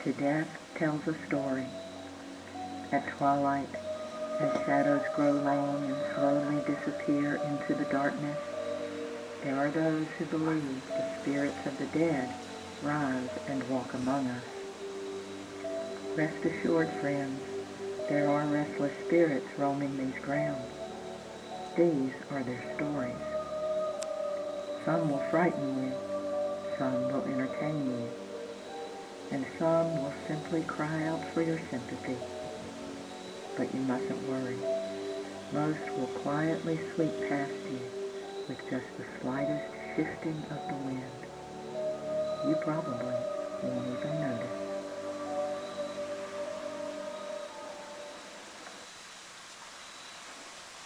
To death tells a story. At twilight, as shadows grow long and slowly disappear into the darkness, there are those who believe the spirits of the dead rise and walk among us. Rest assured, friends, there are restless spirits roaming these grounds. These are their stories. Some will frighten you, some will entertain you, and some will simply cry out for your sympathy. But you mustn't worry. Most will quietly sweep past you with just the slightest shifting of the wind. You probably won't even notice.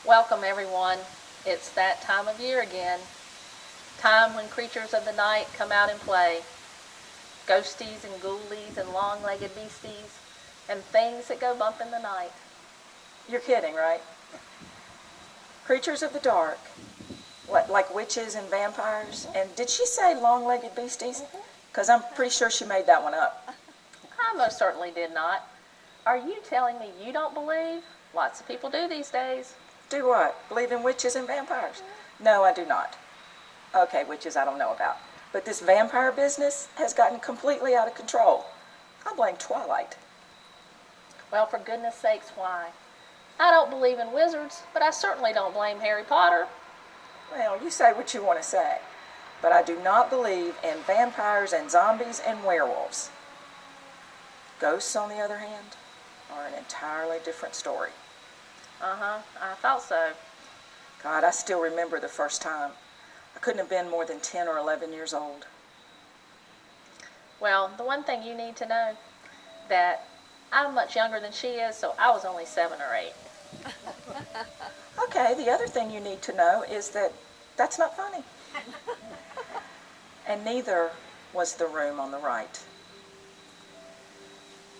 Welcome everyone. It's that time of year again. Time when creatures of the night come out and play. Ghosties and ghoulies and long-legged beasties and things that go bump in the night. You're kidding, right? Creatures of the dark, like witches and vampires. And did she say long-legged beasties? Because I'm pretty sure she made that one up. I most certainly did not. Are you telling me you don't believe? Lots of people do these days. Do what? Believe in witches and vampires? No, I do not. Okay, witches I don't know about. But this vampire business has gotten completely out of control. I blame Twilight. Well, for goodness sakes, why? I don't believe in wizards, but I certainly don't blame Harry Potter. Well, you say what you want to say. But I do not believe in vampires and zombies and werewolves. Ghosts, on the other hand, are an entirely different story. I thought so. God, I still remember the first time. I couldn't have been more than 10 or 11 years old. Well, the one thing you need to know, that I'm much younger than she is, so I was only 7 or 8. Okay, the other thing you need to know is that that's not funny. And neither was the room on the right.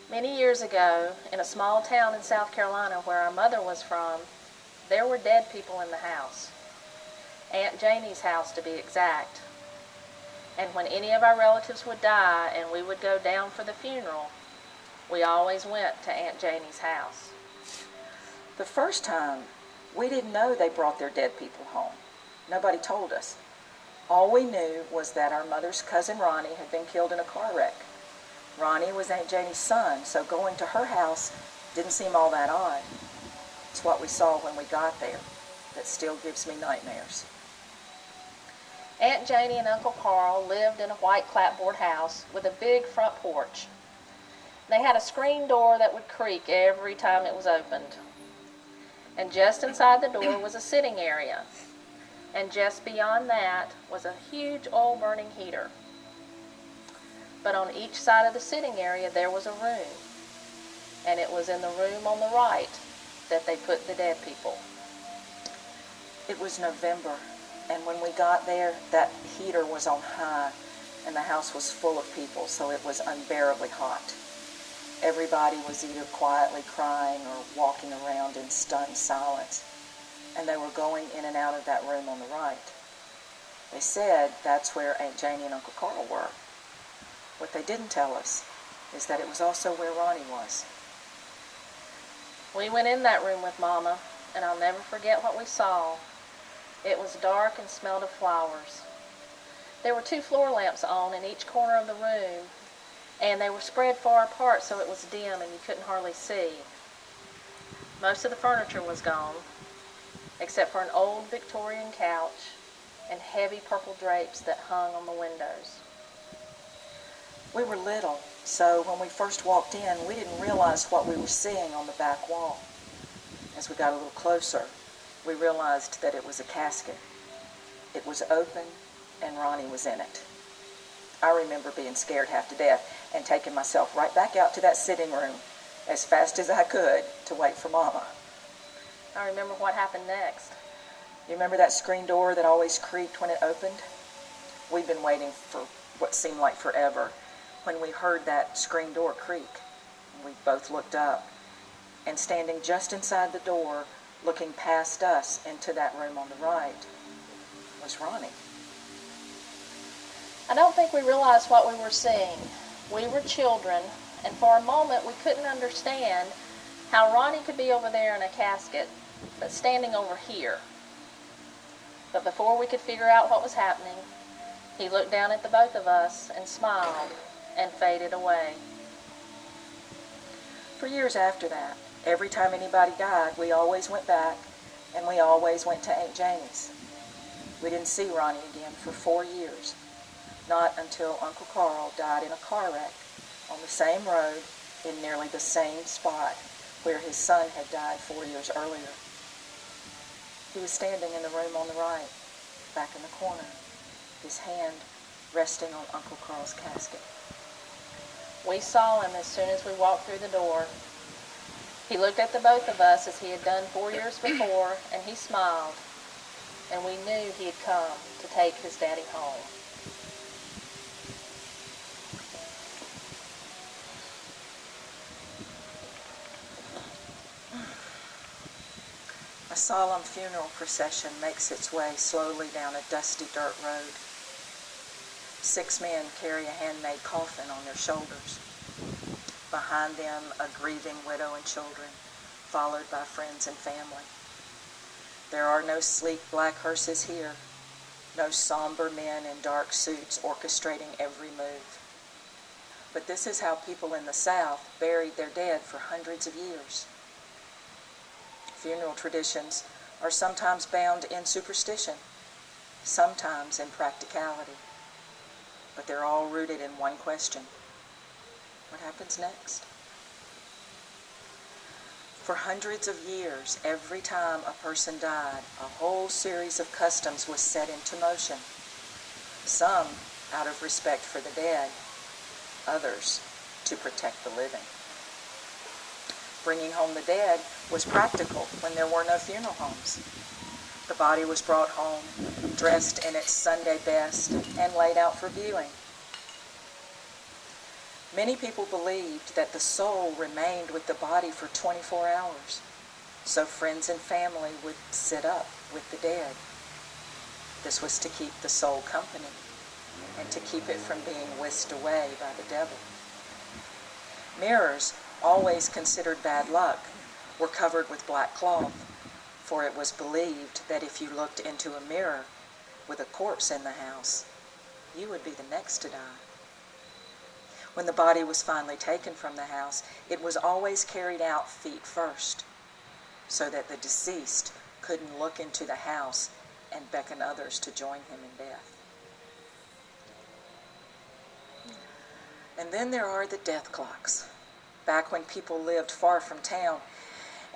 Many years ago, in a small town in South Carolina where our mother was from, there were dead people in the house. Aunt Janie's house, to be exact. And when any of our relatives would die and we would go down for the funeral, we always went to Aunt Janie's house. The first time, we didn't know they brought their dead people home. Nobody told us. All we knew was that our mother's cousin Ronnie had been killed in a car wreck. Ronnie was Aunt Janie's son, so going to her house didn't seem all that odd. It's what we saw when we got there that still gives me nightmares. Aunt Janie and Uncle Carl lived in a white clapboard house with a big front porch. They had a screen door that would creak every time it was opened. And just inside the door was a sitting area. And just beyond that was a huge oil-burning heater. But on each side of the sitting area there was a room. And it was in the room on the right that they put the dead people. It was November, and when we got there, that heater was on high, and the house was full of people, so it was unbearably hot. Everybody was either quietly crying or walking around in stunned silence, and they were going in and out of that room on the right. They said that's where Aunt Janie and Uncle Carl were. What they didn't tell us is that it was also where Ronnie was. We went in that room with Mama, and I'll never forget what we saw. It was dark and smelled of flowers. There were 2 floor lamps on in each corner of the room, and they were spread far apart so it was dim and you couldn't hardly see. Most of the furniture was gone, except for an old Victorian couch and heavy purple drapes that hung on the windows. We were little, so when we first walked in, we didn't realize what we were seeing on the back wall. As we got a little closer, we realized that it was a casket. It was open, and Ronnie was in it. I remember being scared half to death and taking myself right back out to that sitting room as fast as I could to wait for Mama. I remember what happened next. You remember that screen door that always creaked when it opened? We'd been waiting for what seemed like forever when we heard that screen door creak. We both looked up, and standing just inside the door, looking past us into that room on the right, was Ronnie. I don't think we realized what we were seeing. We were children, and for a moment we couldn't understand how Ronnie could be over there in a casket, but standing over here. But before we could figure out what was happening, he looked down at the both of us and smiled and faded away. For years after that, every time anybody died, we always went back and we always went to Aunt Janie's. We didn't see Ronnie again for 4 years, not until Uncle Carl died in a car wreck on the same road in nearly the same spot where his son had died 4 years earlier. He was standing in the room on the right, back in the corner, his hand resting on Uncle Carl's casket. We saw him as soon as we walked through the door. He looked at the both of us as he had done 4 years before, and he smiled, and we knew he had come to take his daddy home. A solemn funeral procession makes its way slowly down a dusty dirt road. 6 men carry a handmade coffin on their shoulders. Behind them, a grieving widow and children, followed by friends and family. There are no sleek black hearses here, no somber men in dark suits orchestrating every move. But this is how people in the South buried their dead for hundreds of years. Funeral traditions are sometimes bound in superstition, sometimes in practicality. But they're all rooted in one question: what happens next? For hundreds of years, every time a person died, a whole series of customs was set into motion. Some out of respect for the dead, others to protect the living. Bringing home the dead was practical when there were no funeral homes. The body was brought home, dressed in its Sunday best, and laid out for viewing. Many people believed that the soul remained with the body for 24 hours, so friends and family would sit up with the dead. This was to keep the soul company and to keep it from being whisked away by the devil. Mirrors, always considered bad luck, were covered with black cloth, for it was believed that if you looked into a mirror with a corpse in the house, you would be the next to die. When the body was finally taken from the house, it was always carried out feet first, so that the deceased couldn't look into the house and beckon others to join him in death. And then there are the death clocks. Back when people lived far from town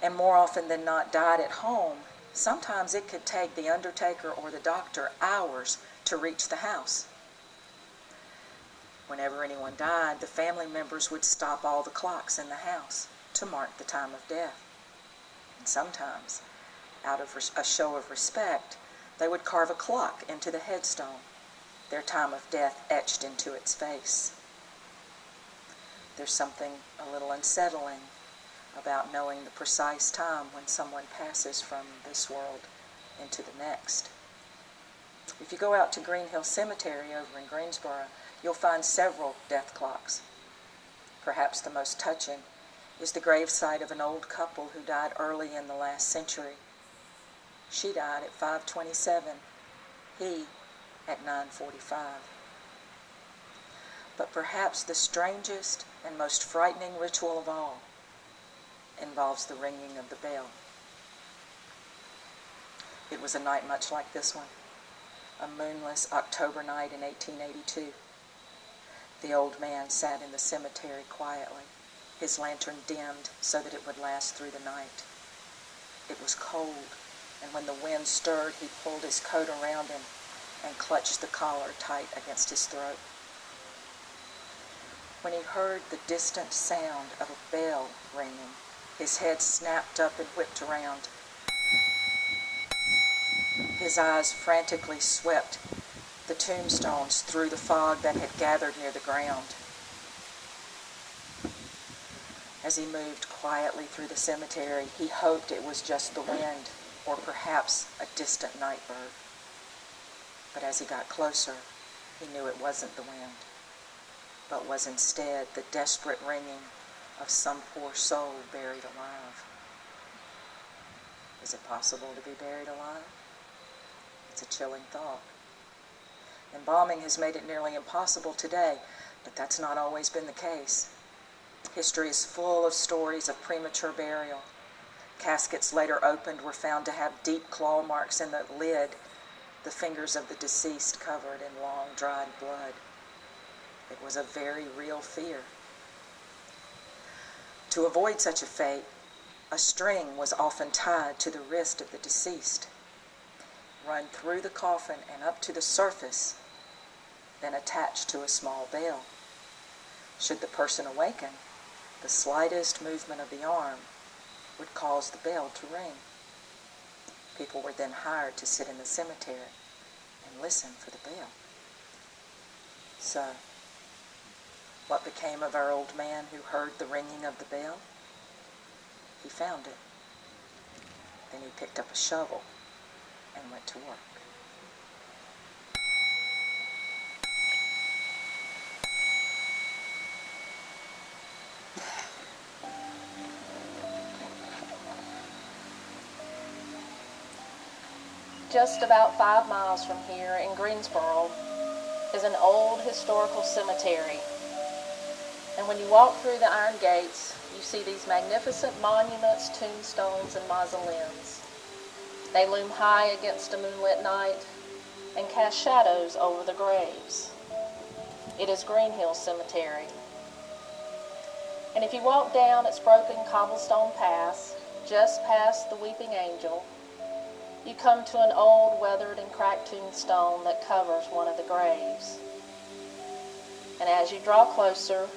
and more often than not died at home, sometimes it could take the undertaker or the doctor hours to reach the house. Whenever anyone died, the family members would stop all the clocks in the house to mark the time of death. And sometimes, out of a show of respect, they would carve a clock into the headstone, their time of death etched into its face. There's something a little unsettling about knowing the precise time when someone passes from this world into the next. If you go out to Green Hill Cemetery over in Greensboro, you'll find several death clocks. Perhaps the most touching is the gravesite of an old couple who died early in the last century. She died at 5:27, he at 9:45. But perhaps the strangest and most frightening ritual of all involves the ringing of the bell. It was a night much like this one, a moonless October night in 1882. The old man sat in the cemetery quietly, his lantern dimmed so that it would last through the night. It was cold, and when the wind stirred, he pulled his coat around him and clutched the collar tight against his throat. When he heard the distant sound of a bell ringing, his head snapped up and whipped around. His eyes frantically swept the tombstones through the fog that had gathered near the ground. As he moved quietly through the cemetery, he hoped it was just the wind or perhaps a distant night bird. But as he got closer, he knew it wasn't the wind, but was instead the desperate ringing of some poor soul buried alive. Is it possible to be buried alive? It's a chilling thought. Embalming has made it nearly impossible today, but that's not always been the case. History is full of stories of premature burial. Caskets later opened were found to have deep claw marks in the lid, the fingers of the deceased covered in long dried blood. It was a very real fear. To avoid such a fate, a string was often tied to the wrist of the deceased, run through the coffin and up to the surface, then attached to a small bell. Should the person awaken, the slightest movement of the arm would cause the bell to ring. People were then hired to sit in the cemetery and listen for the bell. So, what became of our old man who heard the ringing of the bell? He found it. Then he picked up a shovel and went to work. Just about 5 miles from here in Greensboro is an old historical cemetery. And when you walk through the iron gates, you see these magnificent monuments, tombstones, and mausoleums. They loom high against a moonlit night and cast shadows over the graves. It is Green Hill Cemetery. And if you walk down its broken cobblestone path, just past the Weeping Angel, you come to an old, weathered, and cracked tombstone that covers one of the graves. And as you draw closer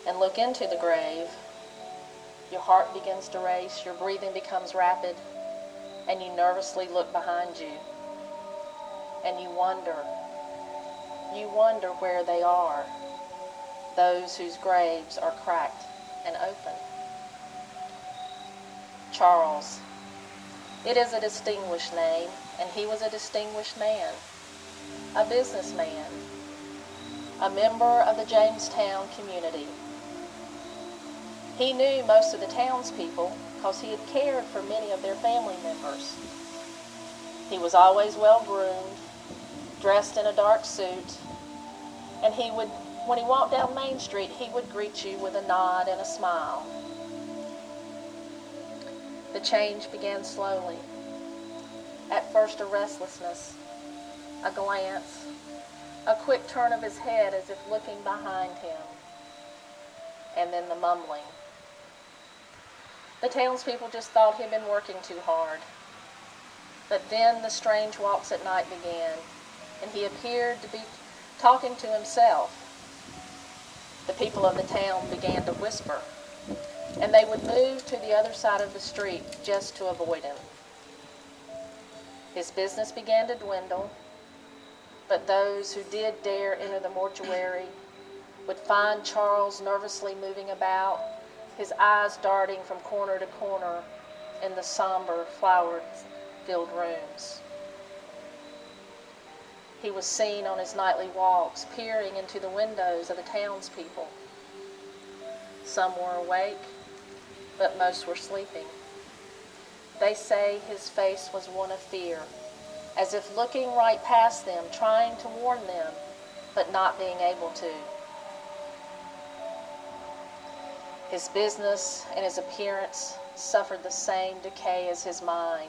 and look into the grave, your heart begins to race, your breathing becomes rapid, and you nervously look behind you. And you wonder where they are, those whose graves are cracked and open. Charles. It is a distinguished name, and he was a distinguished man, a businessman, a member of the Jamestown community. He knew most of the townspeople because he had cared for many of their family members. He was always well groomed, dressed in a dark suit, and when he walked down Main Street, he would greet you with a nod and a smile. The change began slowly. At first a restlessness, a glance, a quick turn of his head as if looking behind him, and then the mumbling. The townspeople just thought he'd been working too hard. But then the strange walks at night began, and he appeared to be talking to himself. The people of the town began to whisper, and they would move to the other side of the street just to avoid him. His business began to dwindle, but those who did dare enter the mortuary would find Charles nervously moving about, his eyes darting from corner to corner in the somber, flower-filled rooms. He was seen on his nightly walks, peering into the windows of the townspeople. Some were awake, but most were sleeping. They say his face was one of fear, as if looking right past them, trying to warn them, but not being able to. His business and his appearance suffered the same decay as his mind,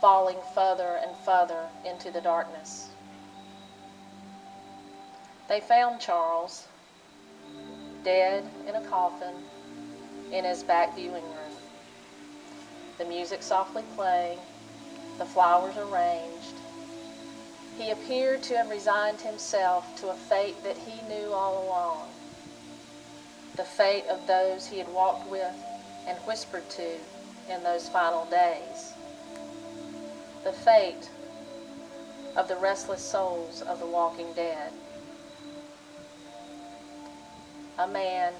falling further and further into the darkness. They found Charles, dead in a coffin, in his back viewing room. The music softly playing, the flowers arranged. He appeared to have resigned himself to a fate that he knew all along. The fate of those he had walked with and whispered to in those final days. The fate of the restless souls of the walking dead. A man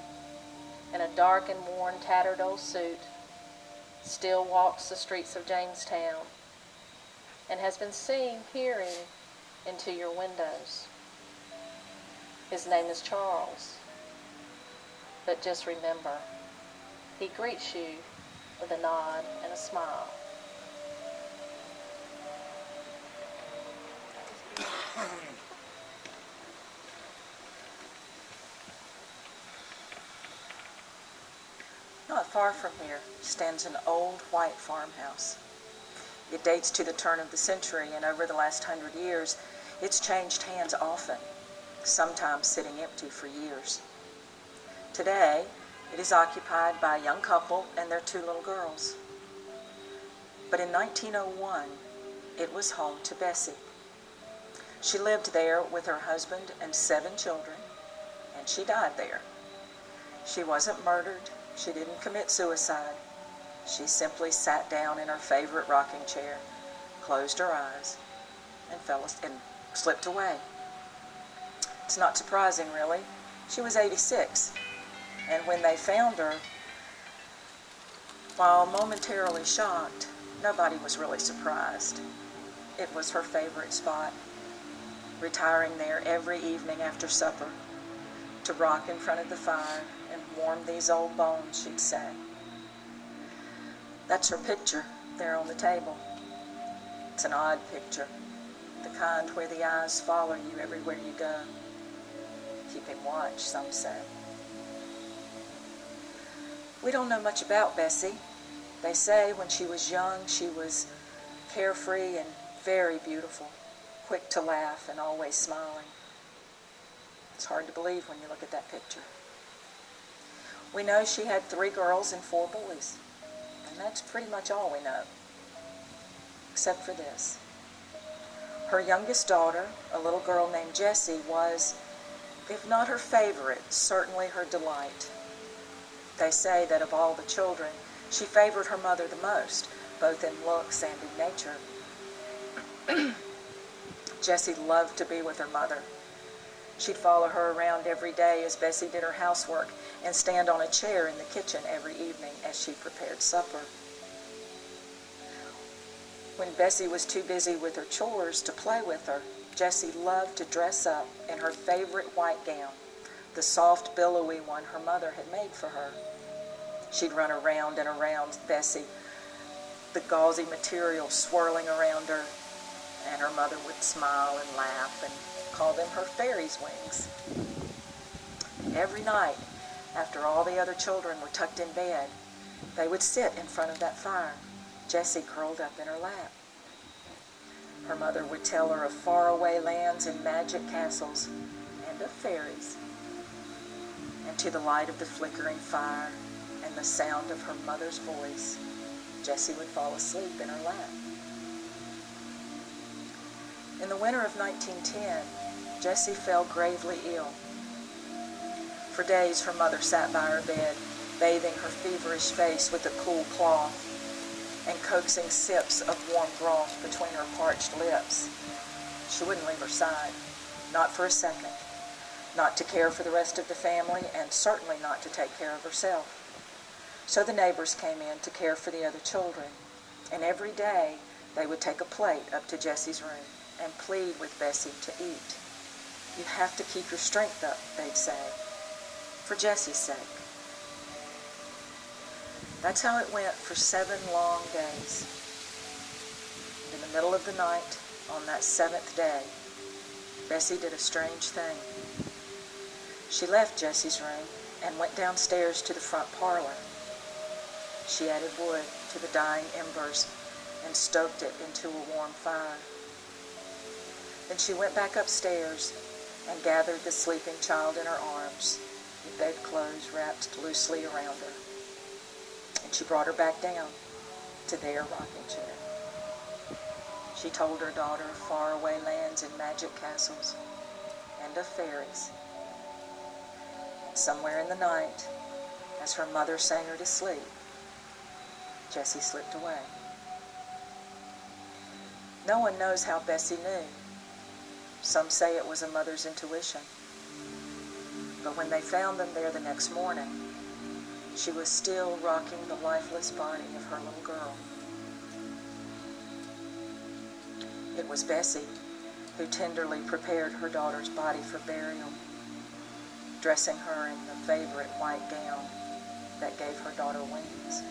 in a dark and worn, tattered old suit still walks the streets of Jamestown and has been seen peering into your windows. His name is Charles. But just remember, he greets you with a nod and a smile. Not far from here stands an old white farmhouse. It dates to the turn of the century, and over the last 100 years, it's changed hands often, sometimes sitting empty for years. Today, it is occupied by a young couple and their 2 little girls. But in 1901, it was home to Bessie. She lived there with her husband and 7 children, and she died there. She wasn't murdered. She didn't commit suicide. She simply sat down in her favorite rocking chair, closed her eyes, and slipped away. It's not surprising, really. She was 86, and when they found her, while momentarily shocked, nobody was really surprised. It was her favorite spot, retiring there every evening after supper to rock in front of the fire and warm these old bones, she'd say. That's her picture there on the table. It's an odd picture, the kind where the eyes follow you everywhere you go, keeping watch, some say. We don't know much about Bessie. They say when she was young, she was carefree and very beautiful, quick to laugh and always smiling. It's hard to believe when you look at that picture. We know she had 3 girls and 4 boys, and that's pretty much all we know, except for this. Her youngest daughter, a little girl named Jessie, was, if not her favorite, certainly her delight. They say that of all the children, she favored her mother the most, both in looks and in nature. Jessie loved to be with her mother. She'd follow her around every day as Bessie did her housework and stand on a chair in the kitchen every evening as she prepared supper. When Bessie was too busy with her chores to play with her, Jessie loved to dress up in her favorite white gown, the soft, billowy one her mother had made for her. She'd run around and around Bessie, the gauzy material swirling around her, and her mother would smile and laugh and call them her fairy's wings. Every night, after all the other children were tucked in bed, they would sit in front of that fire, Jessie curled up in her lap. Her mother would tell her of faraway lands and magic castles, and of fairies. And to the light of the flickering fire and the sound of her mother's voice, Jessie would fall asleep in her lap. In the winter of 1910, Jessie fell gravely ill. For days, her mother sat by her bed, bathing her feverish face with a cool cloth and coaxing sips of warm broth between her parched lips. She wouldn't leave her side, not for a second, not to care for the rest of the family, and certainly not to take care of herself. So the neighbors came in to care for the other children, and every day they would take a plate up to Jessie's room and plead with Bessie to eat. You have to keep your strength up, they'd say, for Jessie's sake. That's how it went for 7 long days. In the middle of the night, on that 7th day, Bessie did a strange thing. She left Jessie's room and went downstairs to the front parlor. She added wood to the dying embers and stoked it into a warm fire. Then she went back upstairs and gathered the sleeping child in her arms, with bedclothes wrapped loosely around her. And she brought her back down to their rocking chair. She told her daughter of faraway lands and magic castles, and of fairies. And somewhere in the night, as her mother sang her to sleep, Jessie slipped away. No one knows how Bessie knew. Some say it was a mother's intuition. But when they found them there the next morning, she was still rocking the lifeless body of her little girl. It was Bessie who tenderly prepared her daughter's body for burial, dressing her in the favorite white gown that gave her daughter wings.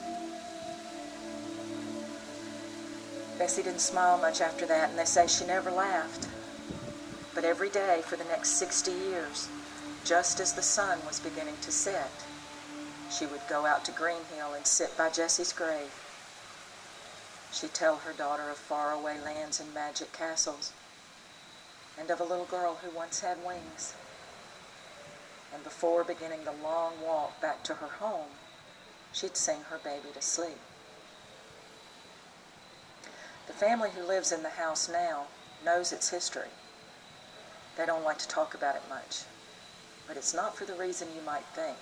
Bessie didn't smile much after that, and they say she never laughed. But every day for the next 60 years, just as the sun was beginning to set, she would go out to Green Hill and sit by Jessie's grave. She'd tell her daughter of faraway lands and magic castles, and of a little girl who once had wings. And before beginning the long walk back to her home, she'd sing her baby to sleep. The family who lives in the house now knows its history. They don't like to talk about it much, but it's not for the reason you might think.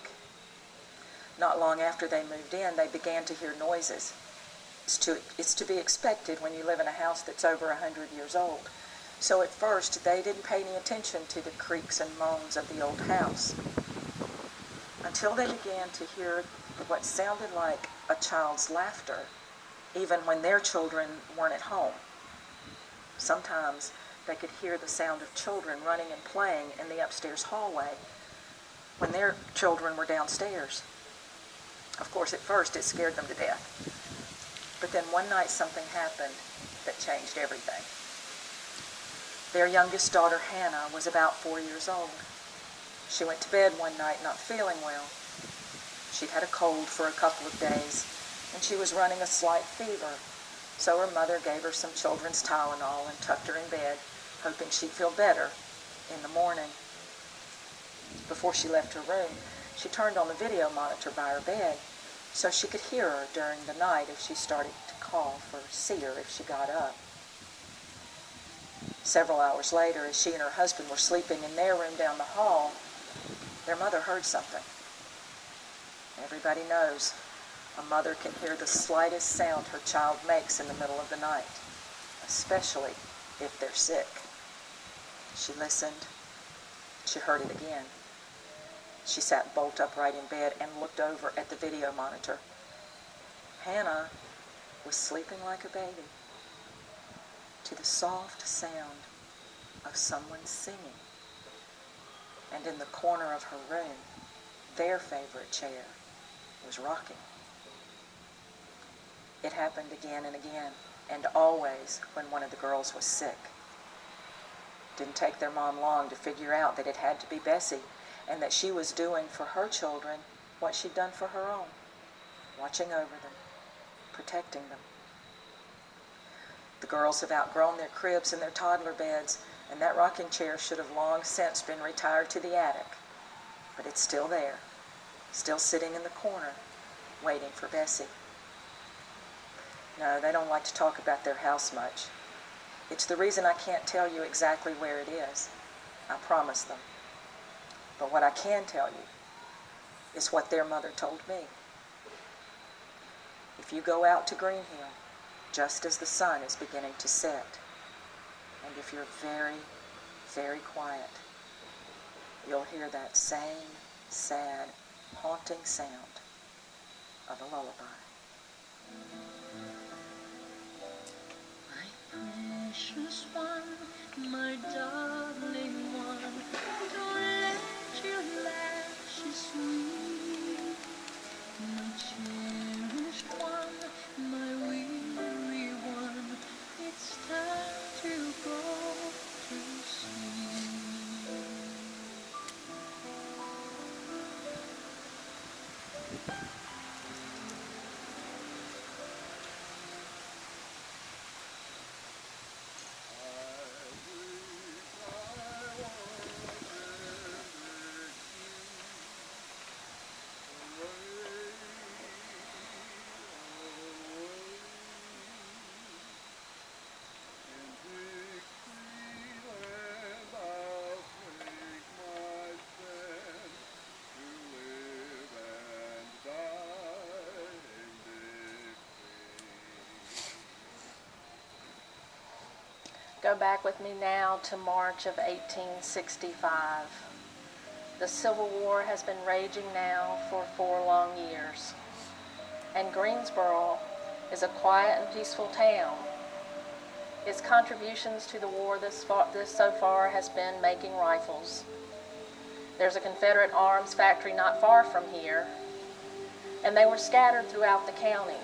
Not long after they moved in, they began to hear noises. It's to be expected when you live in a house that's over 100 years old. So at first, they didn't pay any attention to the creaks and moans of the old house, until they began to hear what sounded like a child's laughter, even when their children weren't at home. Sometimes they could hear the sound of children running and playing in the upstairs hallway when their children were downstairs. Of course, at first it scared them to death. But then one night something happened that changed everything. Their youngest daughter, Hannah, was about 4 years old. She went to bed one night not feeling well. She'd had a cold for a couple of days, and she was running a slight fever. So her mother gave her some children's Tylenol and tucked her in bed, hoping she'd feel better in the morning. Before she left her room, she turned on the video monitor by her bed so she could hear her during the night if she started to call for see her if she got up. Several hours later, as she and her husband were sleeping in their room down the hall, their mother heard something. Everybody knows a mother can hear the slightest sound her child makes in the middle of the night, especially if they're sick. She listened. She heard it again. She sat bolt upright in bed and looked over at the video monitor. Hannah was sleeping like a baby to the soft sound of someone singing. And in the corner of her room, their favorite chair was rocking. It happened again and again, and always when one of the girls was sick. Didn't take their mom long to figure out that it had to be Bessie, and that she was doing for her children what she'd done for her own, watching over them, protecting them. The girls have outgrown their cribs and their toddler beds, and that rocking chair should have long since been retired to the attic. But it's still there, still sitting in the corner, waiting for Bessie. No, they don't like to talk about their house much. It's the reason I can't tell you exactly where it is. I promise them. But what I can tell you is what their mother told me. If you go out to Green Hill just as the sun is beginning to set, and if you're very, very quiet, you'll hear that same sad, haunting sound of a lullaby. My precious one, my darling one, don't let your lashes weep. My cherished one, my weary one, it's time to go to sleep. Go back with me now to March of 1865. The Civil War has been raging now for 4 long years, and Greensboro is a quiet and peaceful town. Its contributions to the war so far has been making rifles. There's a Confederate arms factory not far from here, and they were scattered throughout the county.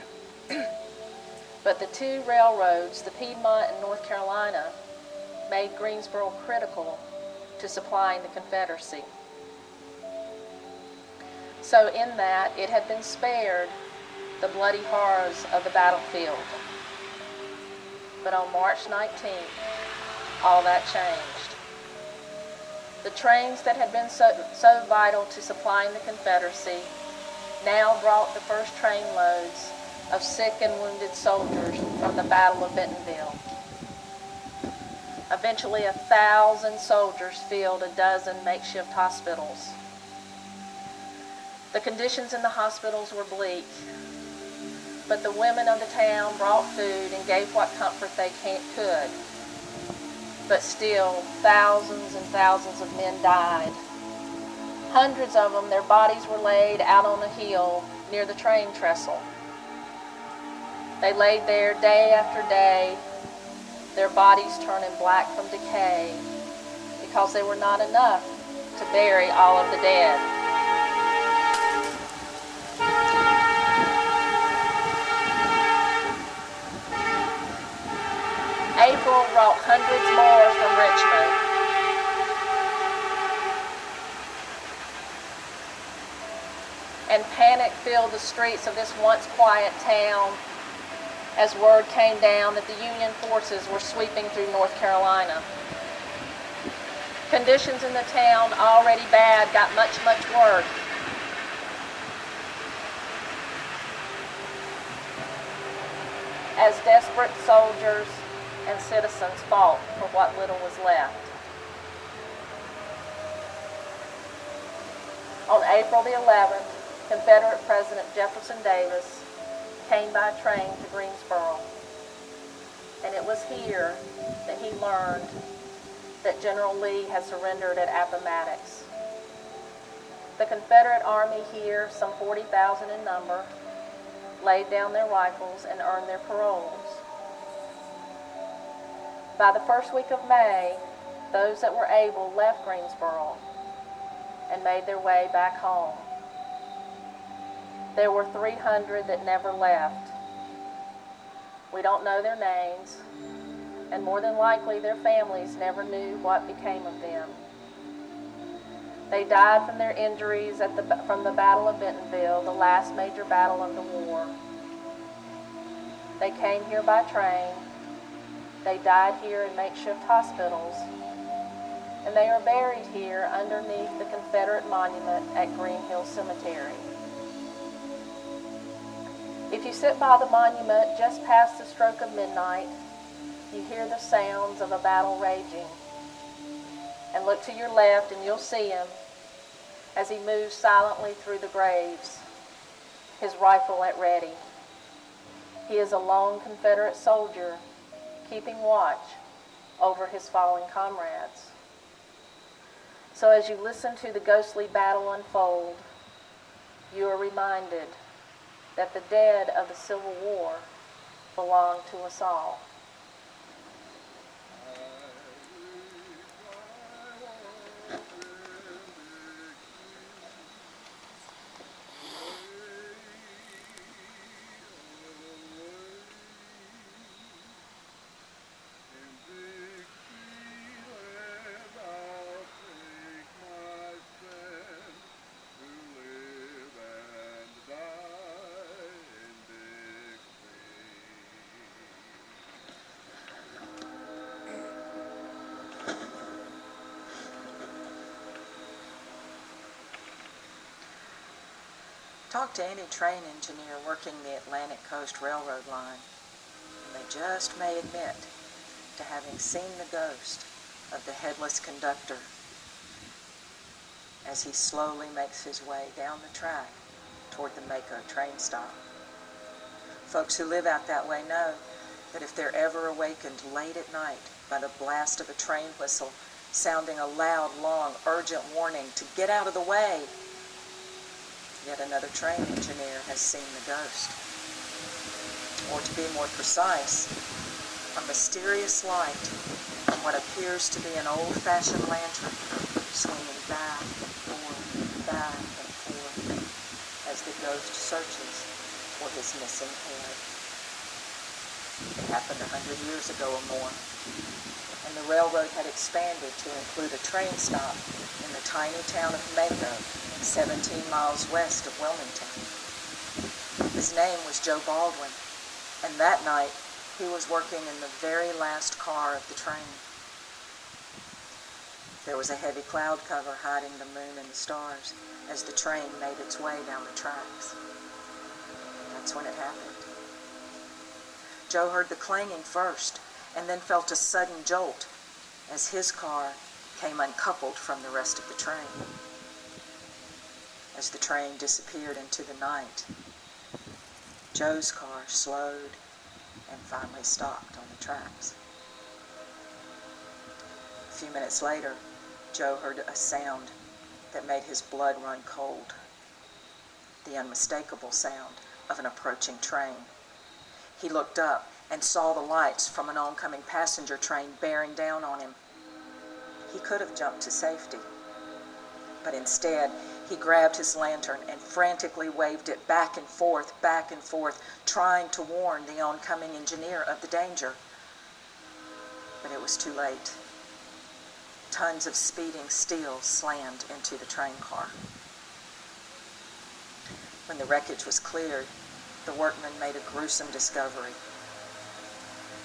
But the two railroads, the Piedmont and North Carolina, made Greensboro critical to supplying the Confederacy. So in that, it had been spared the bloody horrors of the battlefield. But on March 19th, all that changed. The trains that had been so vital to supplying the Confederacy now brought the first train loads of sick and wounded soldiers from the Battle of Bentonville. Eventually, 1,000 soldiers filled a dozen makeshift hospitals. The conditions in the hospitals were bleak, but the women of the town brought food and gave what comfort they could. But still, thousands and thousands of men died. Hundreds of them, their bodies were laid out on a hill near the train trestle. They laid there day after day, their bodies turning black from decay, because there were not enough to bury all of the dead. April brought hundreds more from Richmond. And panic filled the streets of this once quiet town as word came down that the Union forces were sweeping through North Carolina. Conditions in the town, already bad, got much, much worse. As desperate soldiers and citizens fought for what little was left. On April the 11th, Confederate President Jefferson Davis came by train to Greensboro, and it was here that he learned that General Lee had surrendered at Appomattox. The Confederate Army here, some 40,000 in number, laid down their rifles and earned their paroles. By the first week of May, those that were able left Greensboro and made their way back home. There were 300 that never left. We don't know their names, and more than likely their families never knew what became of them. They died from their injuries from the Battle of Bentonville, the last major battle of the war. They came here by train. They died here in makeshift hospitals, and they are buried here underneath the Confederate monument at Green Hill Cemetery. If you sit by the monument just past the stroke of midnight, you hear the sounds of a battle raging. And look to your left and you'll see him as he moves silently through the graves, his rifle at ready. He is a lone Confederate soldier keeping watch over his fallen comrades. So as you listen to the ghostly battle unfold, you are reminded that the dead of the Civil War belong to us all. Talk to any train engineer working the Atlantic Coast Railroad line, and they just may admit to having seen the ghost of the headless conductor as he slowly makes his way down the track toward the Mako train stop. Folks who live out that way know that if they're ever awakened late at night by the blast of a train whistle sounding a loud, long, urgent warning to get out of the way, yet another train engineer has seen the ghost. Or to be more precise, a mysterious light from what appears to be an old-fashioned lantern swinging back as the ghost searches for his missing head. It happened 100 years ago or more, and the railroad had expanded to include a train stop in the tiny town of Mako, 17 miles west of Wilmington. His name was Joe Baldwin, and that night he was working in the very last car of the train. There was a heavy cloud cover hiding the moon and the stars as the train made its way down the tracks. That's when it happened. Joe heard the clanging first, and then felt a sudden jolt as his car came uncoupled from the rest of the train. As the train disappeared into the night, Joe's car slowed and finally stopped on the tracks. A few minutes later, Joe heard a sound that made his blood run cold. The unmistakable sound of an approaching train. He looked up and saw the lights from an oncoming passenger train bearing down on him. He could have jumped to safety, but instead he grabbed his lantern and frantically waved it back and forth, trying to warn the oncoming engineer of the danger. But it was too late. Tons of speeding steel slammed into the train car. When the wreckage was cleared, the workmen made a gruesome discovery.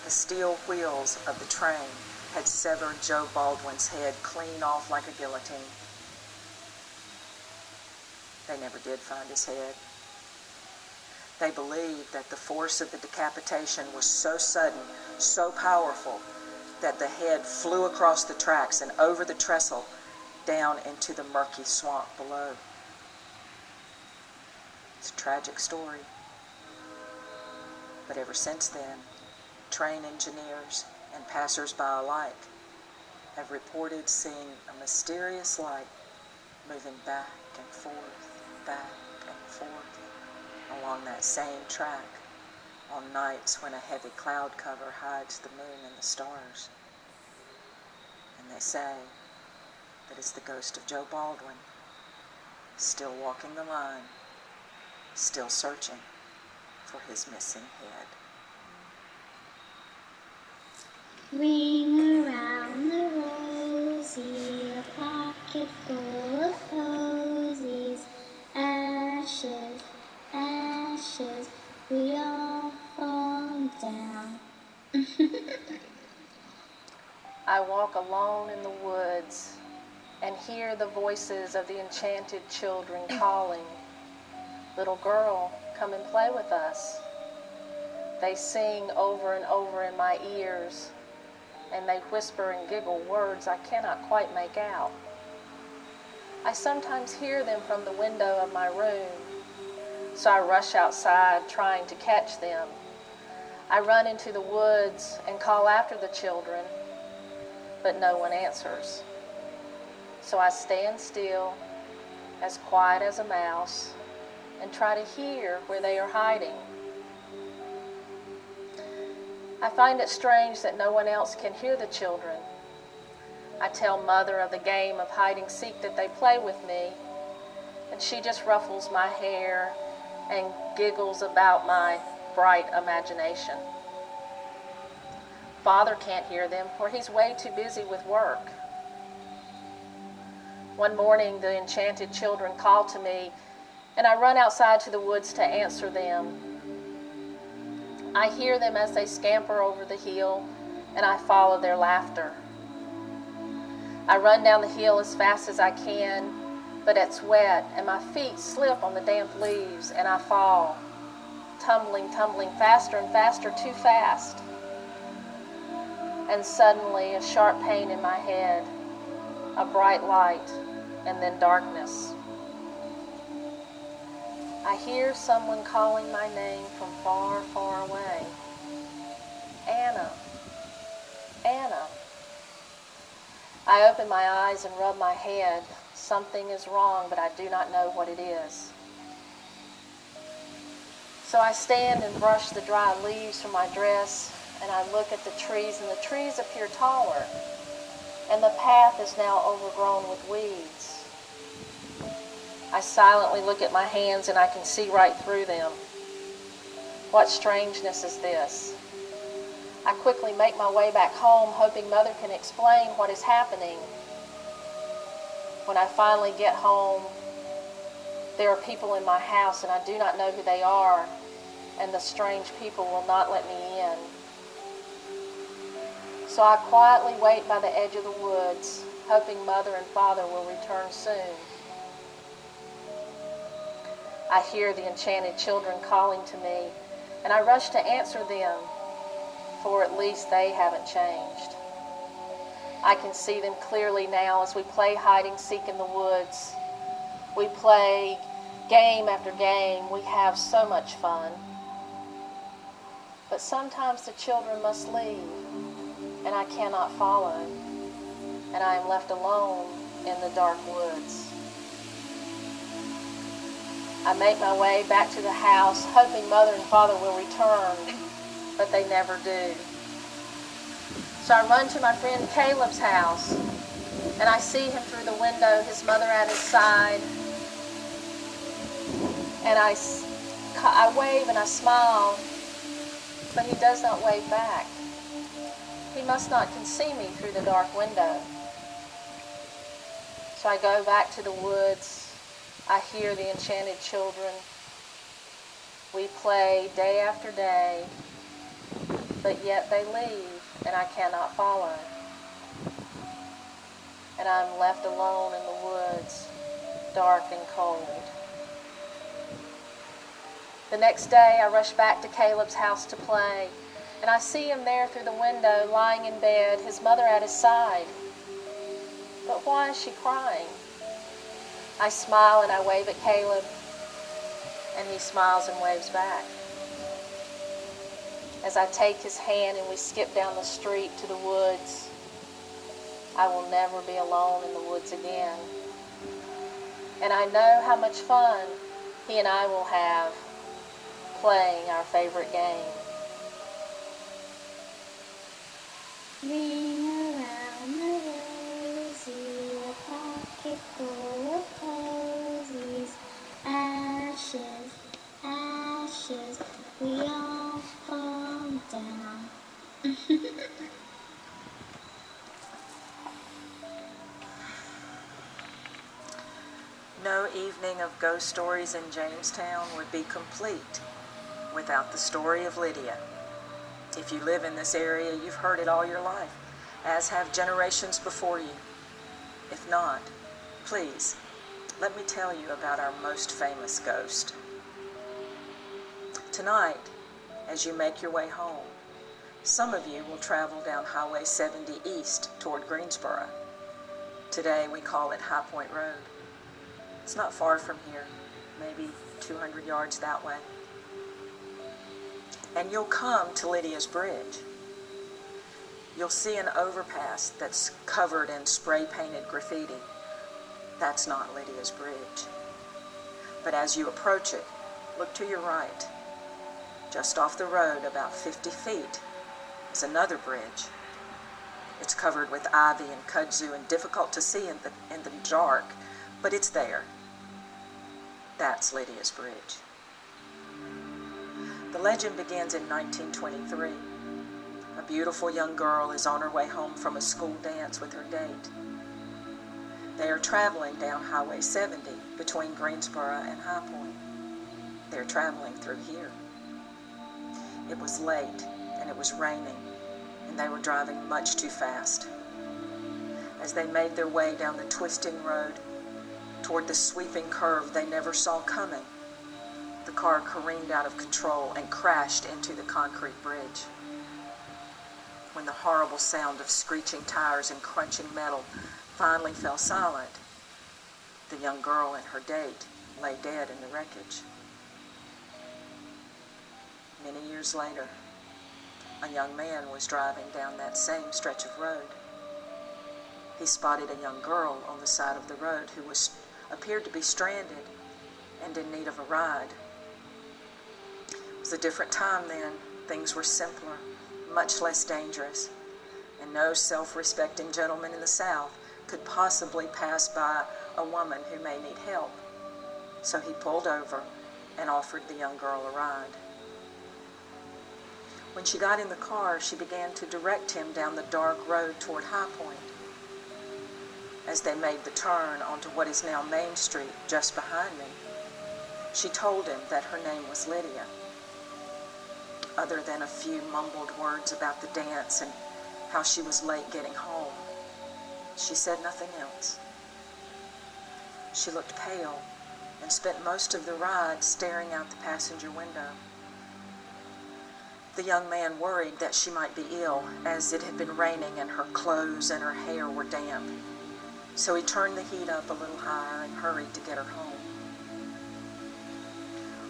The steel wheels of the train had severed Joe Baldwin's head clean off like a guillotine. They never did find his head. They believed that the force of the decapitation was so sudden, so powerful, that the head flew across the tracks and over the trestle down into the murky swamp below. It's a tragic story. But ever since then, train engineers and passers-by alike have reported seeing a mysterious light moving back and forth along that same track on nights when a heavy cloud cover hides the moon and the stars. And they say that it's the ghost of Joe Baldwin, still walking the line, still searching for his missing head. Ring around the rosy, a pocket full of posies. Ashes, ashes, we all fall down. I walk alone in the woods and hear the voices of the enchanted children calling, "Little girl, come and play with us." They sing over and over in my ears, and they whisper and giggle words I cannot quite make out. I sometimes hear them from the window of my room, so I rush outside trying to catch them. I run into the woods and call after the children, but no one answers. So I stand still, as quiet as a mouse, and try to hear where they are hiding. I find it strange that no one else can hear the children. I tell Mother of the game of hide-and-seek that they play with me, and she just ruffles my hair and giggles about my bright imagination. Father can't hear them, for he's way too busy with work. One morning, the enchanted children call to me, and I run outside to the woods to answer them. I hear them as they scamper over the hill, and I follow their laughter. I run down the hill as fast as I can, but it's wet, and my feet slip on the damp leaves, and I fall, tumbling faster and faster, too fast. And suddenly, a sharp pain in my head, a bright light, and then darkness. I hear someone calling my name from far, far away. Anna, Anna. I open my eyes and rub my head. Something is wrong, but I do not know what it is. So I stand and brush the dry leaves from my dress, and I look at the trees, and the trees appear taller, and the path is now overgrown with weeds. I silently look at my hands and I can see right through them. What strangeness is this? I quickly make my way back home, hoping Mother can explain what is happening. When I finally get home, there are people in my house and I do not know who they are, and the strange people will not let me in. So I quietly wait by the edge of the woods, hoping Mother and Father will return soon. I hear the enchanted children calling to me, and I rush to answer them, for at least they haven't changed. I can see them clearly now as we play hide and seek in the woods. We play game after game. We have so much fun. But sometimes the children must leave, and I cannot follow, and I am left alone in the dark woods. I make my way back to the house, hoping Mother and Father will return, but they never do. So I run to my friend Caleb's house, and I see him through the window, his mother at his side, and I wave and I smile, but he does not wave back. He must not can see me through the dark window. So I go back to the woods. I hear the enchanted children. We play day after day, but yet they leave, and I cannot follow. And I'm left alone in the woods, dark and cold. The next day, I rush back to Caleb's house to play, and I see him there through the window, lying in bed, his mother at his side. But why is she crying? I smile and I wave at Caleb, and he smiles and waves back. As I take his hand and we skip down the street to the woods, I will never be alone in the woods again. And I know how much fun he and I will have playing our favorite game. Ring around the rosy, a pocket full of posies. Ashes, ashes, we all fall down. No evening of ghost stories in Jamestown would be complete without the story of Lydia. If you live in this area, you've heard it all your life, as have generations before you. If not, please, let me tell you about our most famous ghost. Tonight, as you make your way home, some of you will travel down Highway 70 east toward Greensboro. Today we call it High Point Road. It's not far from here, maybe 200 yards that way. And you'll come to Lydia's Bridge. You'll see an overpass that's covered in spray-painted graffiti. That's not Lydia's Bridge. But as you approach it, look to your right. Just off the road, about 50 feet, is another bridge. It's covered with ivy and kudzu and difficult to see in the dark, but it's there. That's Lydia's Bridge. The legend begins in 1923. A beautiful young girl is on her way home from a school dance with her date. They are traveling down Highway 70 between Greensboro and High Point. They're traveling through here. It was late and it was raining, and they were driving much too fast. As they made their way down the twisting road toward the sweeping curve they never saw coming, the car careened out of control and crashed into the concrete bridge. When the horrible sound of screeching tires and crunching metal finally fell silent, the young girl and her date lay dead in the wreckage. Many years later, a young man was driving down that same stretch of road. He spotted a young girl on the side of the road who appeared to be stranded and in need of a ride. It was a different time then. Things were simpler, much less dangerous, and no self-respecting gentleman in the South could possibly pass by a woman who may need help. So he pulled over and offered the young girl a ride. When she got in the car, she began to direct him down the dark road toward High Point. As they made the turn onto what is now Main Street just behind me, she told him that her name was Lydia. Other than a few mumbled words about the dance and how she was late getting home, she said nothing else. She looked pale and spent most of the ride staring out the passenger window. The young man worried that she might be ill, as it had been raining and her clothes and her hair were damp. So he turned the heat up a little higher and hurried to get her home.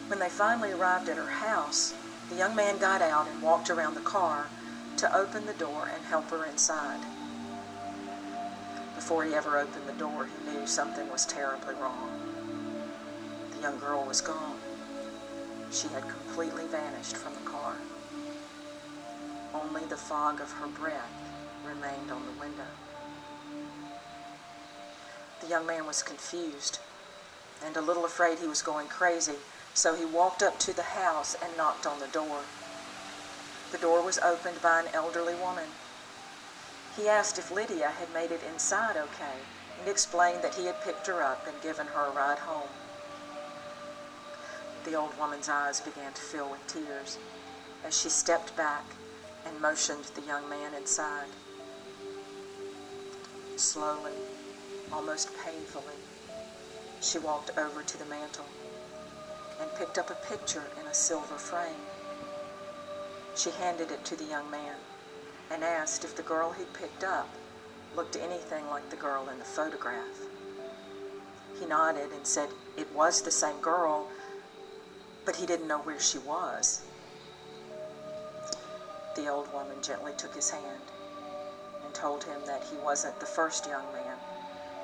When they finally arrived at her house, the young man got out and walked around the car to open the door and help her inside. Before he ever opened the door, he knew something was terribly wrong. The young girl was gone. She had completely vanished from the car. Only the fog of her breath remained on the window. The young man was confused and a little afraid he was going crazy, so he walked up to the house and knocked on the door. The door was opened by an elderly woman. He asked if Lydia had made it inside okay, and explained that he had picked her up and given her a ride home. The old woman's eyes began to fill with tears as she stepped back and motioned the young man inside. Slowly, almost painfully, she walked over to the mantel and picked up a picture in a silver frame. She handed it to the young man and asked if the girl he'd picked up looked anything like the girl in the photograph. He nodded and said it was the same girl, but he didn't know where she was. The old woman gently took his hand and told him that he wasn't the first young man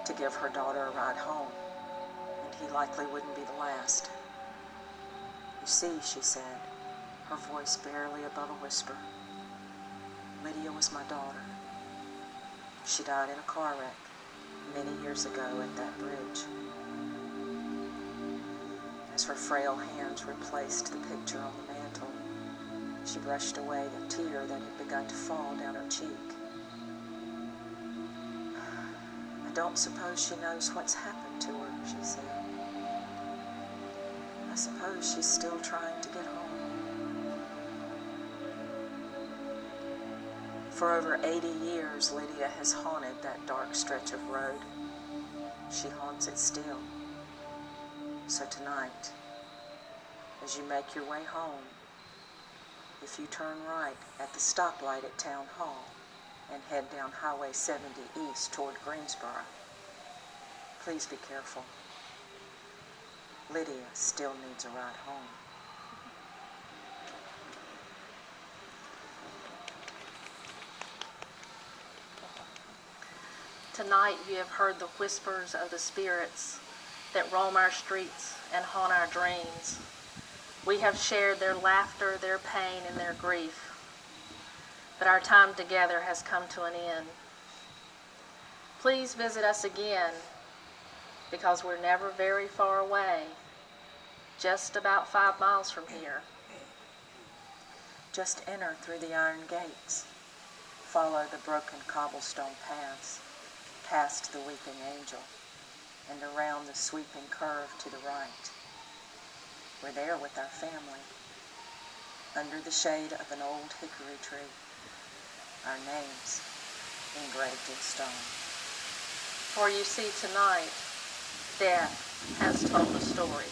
to give her daughter a ride home, and he likely wouldn't be the last. You see, she said, her voice barely above a whisper, Lydia was my daughter. She died in a car wreck many years ago at that bridge. As her frail hands replaced the picture on the mantel, she brushed away the tear that had begun to fall down her cheek. I don't suppose she knows what's happened to her, she said. I suppose she's still trying to get home. For over 80 years, Lydia has haunted that dark stretch of road. She haunts it still. So tonight, as you make your way home, if you turn right at the stoplight at Town Hall and head down Highway 70 east toward Greensboro, please be careful. Lydia still needs a ride home. Tonight you have heard the whispers of the spirits that roam our streets and haunt our dreams. We have shared their laughter, their pain, and their grief. But our time together has come to an end. Please visit us again, because we're never very far away, just about 5 miles from here. Just enter through the iron gates. Follow the broken cobblestone paths, past the weeping angel, and around the sweeping curve to the right. We're there with our family, under the shade of an old hickory tree, our names engraved in stone. For you see, tonight, death has told a story.